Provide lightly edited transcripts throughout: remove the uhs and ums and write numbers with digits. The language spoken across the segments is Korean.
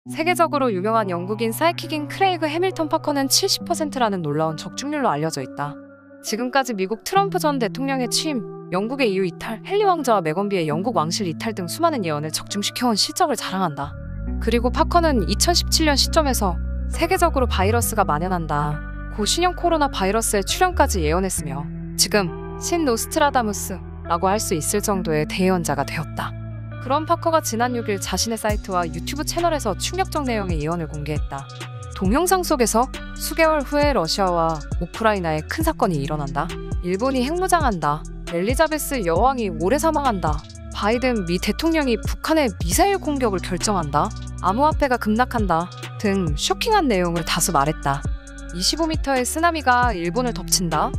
세계적으로 유명한 영국인 사이킥인 크레이그 해밀턴 파커는 70%라는 놀라운 적중률로 알려져 있다. 지금까지 미국 트럼프 전 대통령의 취임, 영국의 EU 이탈, 헨리 왕자와 메건비의 영국 왕실 이탈 등 수많은 예언을 적중시켜온 실적을 자랑한다. 그리고 파커는 2017년 시점에서 세계적으로 바이러스가 만연한다, 고신형 코로나 바이러스의 출현까지 예언했으며 지금 신 노스트라다무스라고 할 수 있을 정도의 대예언자가 되었다. 그런 파커가 지난 6일 자신의 사이트와 유튜브 채널에서 충격적 내용의 예언을 공개했다. 동영상 속에서 수개월 후에 러시아와 우크라이나에 큰 사건이 일어난다. 일본이 핵무장한다. 엘리자베스 여왕이 올해 사망한다. 바이든 미 대통령이 북한의 미사일 공격을 결정한다. 암호화폐가 급락한다. 등 쇼킹한 내용을 다수 말했다. 25m의 쓰나미가 일본을 덮친다.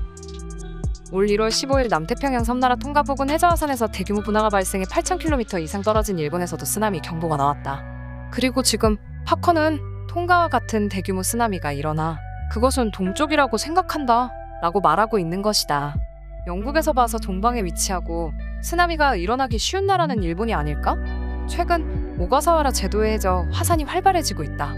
올 1월 15일 남태평양 섬나라 통가 부근 해저화산에서 대규모 분화가 발생해 8,000km 이상 떨어진 일본에서도 쓰나미 경보가 나왔다. 그리고 지금 파커는 통가와 같은 대규모 쓰나미가 일어나 그것은 동쪽이라고 생각한다 라고 말하고 있는 것이다. 영국에서 봐서 동방에 위치하고 쓰나미가 일어나기 쉬운 나라는 일본이 아닐까? 최근 오가사와라 제도에 해저 화산이 활발해지고 있다.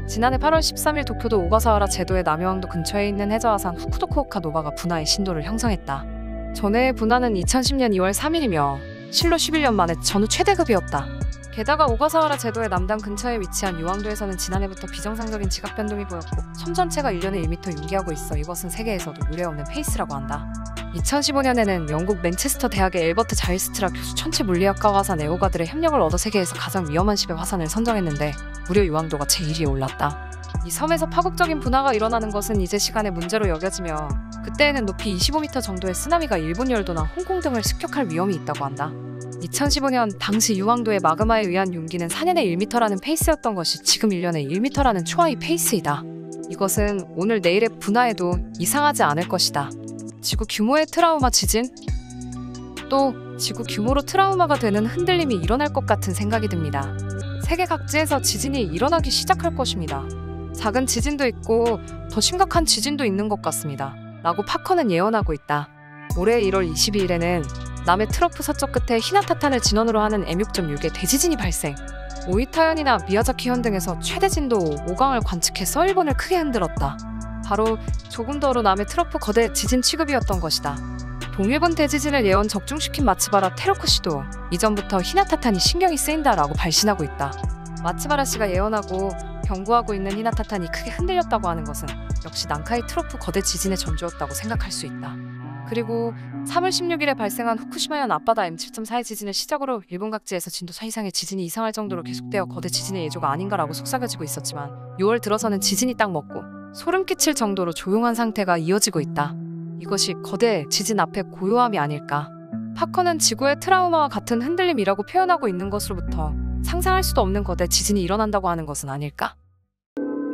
지난해 8월 13일 도쿄도 오가사와라 제도의 남여왕도 근처에 있는 해저화산 후쿠도쿠오카 노바가 분화의 신도를 형성했다. 전해의 분화는 2010년 2월 3일이며 실로 11년 만에 전후 최대급이었다. 게다가 오가사와라 제도의 남단 근처에 위치한 유왕도에서는 지난해부터 비정상적인 지각 변동이 보였고 섬 전체가 1년에 1m 융기하고 있어 이것은 세계에서도 유례없는 페이스라고 한다. 2015년에는 영국 맨체스터 대학의 엘버트 자일스트라 교수 천체 물리학과 화산 애호가들의 협력을 얻어 세계에서 가장 위험한 10의 화산을 선정했는데 무려 유왕도가 제1위에 올랐다. 이 섬에서 파국적인 분화가 일어나는 것은 이제 시간의 문제로 여겨지며 그때에는 높이 25m 정도의 쓰나미가 일본 열도나 홍콩 등을 습격할 위험이 있다고 한다. 2015년 당시 유왕도의 마그마에 의한 융기는 4년에 1m라는 페이스였던 것이 지금 1년에 1m라는 초하위 페이스이다. 이것은 오늘 내일의 분화에도 이상하지 않을 것이다. 지구 규모의 트라우마 지진? 또 지구 규모로 트라우마가 되는 흔들림이 일어날 것 같은 생각이 듭니다. 세계 각지에서 지진이 일어나기 시작할 것입니다. 작은 지진도 있고 더 심각한 지진도 있는 것 같습니다. 라고 파커는 예언하고 있다. 올해 1월 22일에는 남해 트로프 서쪽 끝에 히나타탄을 진원으로 하는 M6.6의 대지진이 발생. 오이타현이나 미야자키현 등에서 최대 진도 5강을 관측해서 일본을 크게 흔들었다. 바로 조금 더 남해 트로프 거대 지진 취급이었던 것이다. 동일본 대지진을 예언 적중시킨 마츠바라 테로코 씨도 이전부터 히나타탄이 신경이 쓰인다라고 발신하고 있다. 마츠바라 씨가 예언하고 경고하고 있는 히나타탄이 크게 흔들렸다고 하는 것은 역시 난카이 트로프 거대 지진의 전조였다고 생각할 수 있다. 그리고 3월 16일에 발생한 후쿠시마현 앞바다 M7.4의 지진을 시작으로 일본 각지에서 진도 4 이상의 지진이 이상할 정도로 계속되어 거대 지진의 예조가 아닌가라고 속삭여지고 있었지만 6월 들어서는 지진이 딱 먹고 소름 끼칠 정도로 조용한 상태가 이어지고 있다. 이것이 거대 지진 앞에 고요함이 아닐까. 파커는 지구의 트라우마와 같은 흔들림이라고 표현하고 있는 것으로부터 상상할 수도 없는 거대 지진이 일어난다고 하는 것은 아닐까?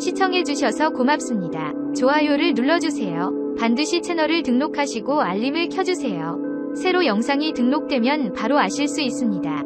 시청해주셔서 고맙습니다. 좋아요를 눌러주세요. 반드시 채널을 등록하시고 알림을 켜주세요. 새로 영상이 등록되면 바로 아실 수 있습니다.